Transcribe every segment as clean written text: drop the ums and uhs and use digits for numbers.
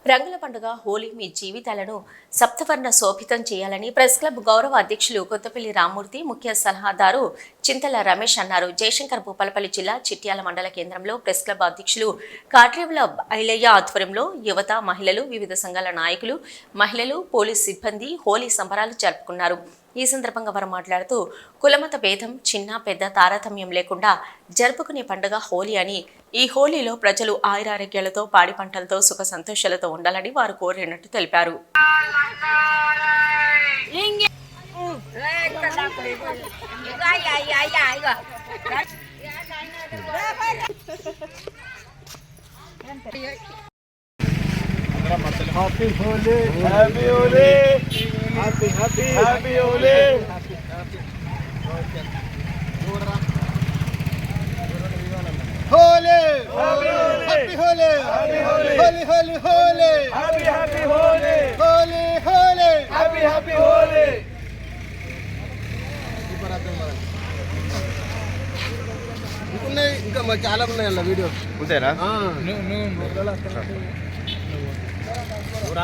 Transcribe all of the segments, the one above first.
రంగుల పండుగ హోలీ మీ జీవితాలను సప్తవర్ణ శోభితం చేయాలని ప్రెస్ క్లబ్ గౌరవ అధ్యక్షులు కొత్తపల్లి రామ్మూర్తి, ముఖ్య సలహాదారు చింతల రమేష్ అన్నారు. జయశంకర్ భూపాలపల్లి జిల్లా చిట్యాల మండల కేంద్రంలో ప్రెస్ క్లబ్ అధ్యక్షులు కాట్రేవుల ఐలయ్య ఆధ్వర్యంలో యువత, మహిళలు, వివిధ సంఘాల నాయకులు, మహిళలు, పోలీస్ సిబ్బంది హోలీ సంబరాలు జరుపుకున్నారు. ఈ సందర్భంగా వారు మాట్లాడుతూ కులమత భేదం, చిన్న పెద్ద తారతమ్యం లేకుండా జరుపుకునే పండుగ హోలీ అని, ఈ హోలీలో ప్రజలు ఆయురారోగ్యాలతో, పాడి పంటలతో, సుఖ సంతోషాలతో ఉండాలని వారు కోరినట్టు తెలిపారు. Happy Holi, Happy Holi, Happy Holi. Holi, Happy Holi, Holi, Holi, Holi, Happy Holi, Holi, Holi, Happy Holi. ఇంకా చాలా ఉన్నాయి అన్న వీడియో ఉంటారా?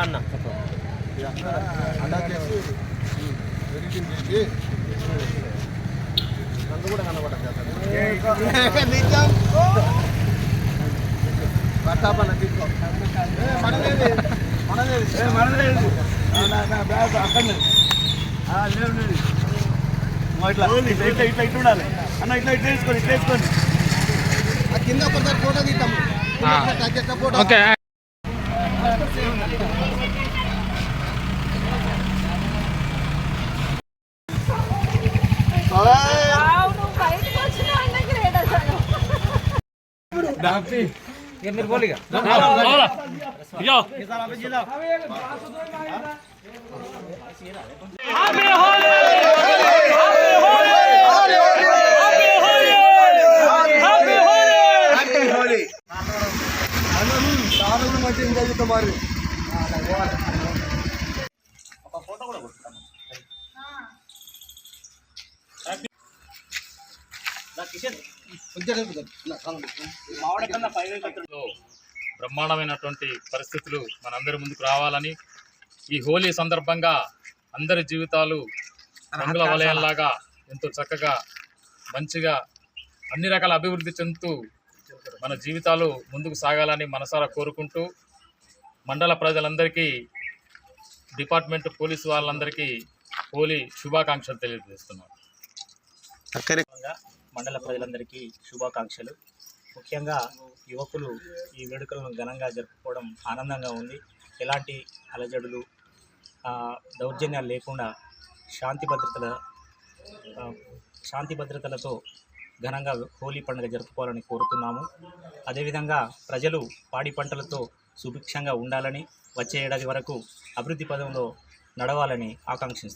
అన్న నన్ను కూడా కనబడదు పట్టాపన్న తీసుకో మనలేదు అక్కడ ఇట్లా ఇట్లా ఇట్లా ఇట్లా ఉండాలి అన్న, ఇట్లా ఇట్లా వేసుకోండి, ఇట్లా వేసుకోండి. కింద ఒకసారి ఫోటో తీద్దాము. ఫోటో మీరు బోలిగా మరి బ్రహ్మాండమైనటువంటి పరిస్థితులు మనందరి ముందుకు రావాలని, ఈ హోలీ సందర్భంగా అందరి జీవితాలు రంగుల వలయంలాగా ఎంతో చక్కగా మంచిగా అన్ని రకాల అభివృద్ధి చెందుతూ మన జీవితాలు ముందుకు సాగాలని మనసారా కోరుకుంటూ, మండల ప్రజలందరికీ, డిపార్ట్మెంట్ పోలీసు వాళ్ళందరికీ హోలీ శుభాకాంక్షలు తెలియజేస్తున్నాం. మండల ప్రజలందరికీ శుభాకాంక్షలు. ముఖ్యంగా యువకులు ఈ వేడుకలను ఘనంగా జరుపుకోవడం ఆనందంగా ఉంది. ఎలాంటి అలజడులు, దౌర్జన్యాలు లేకుండా శాంతి భద్రతలతో ఘనంగా హోలీ పండుగ జరుపుకోవాలని కోరుతున్నాము. అదేవిధంగా ప్రజలు పాడి పంటలతో సుభిక్షంగా ఉండాలని, వచ్చే ఏడాది వరకు అభివృద్ధి పదంలో నడవాలని ఆకాంక్షిస్తున్నాము.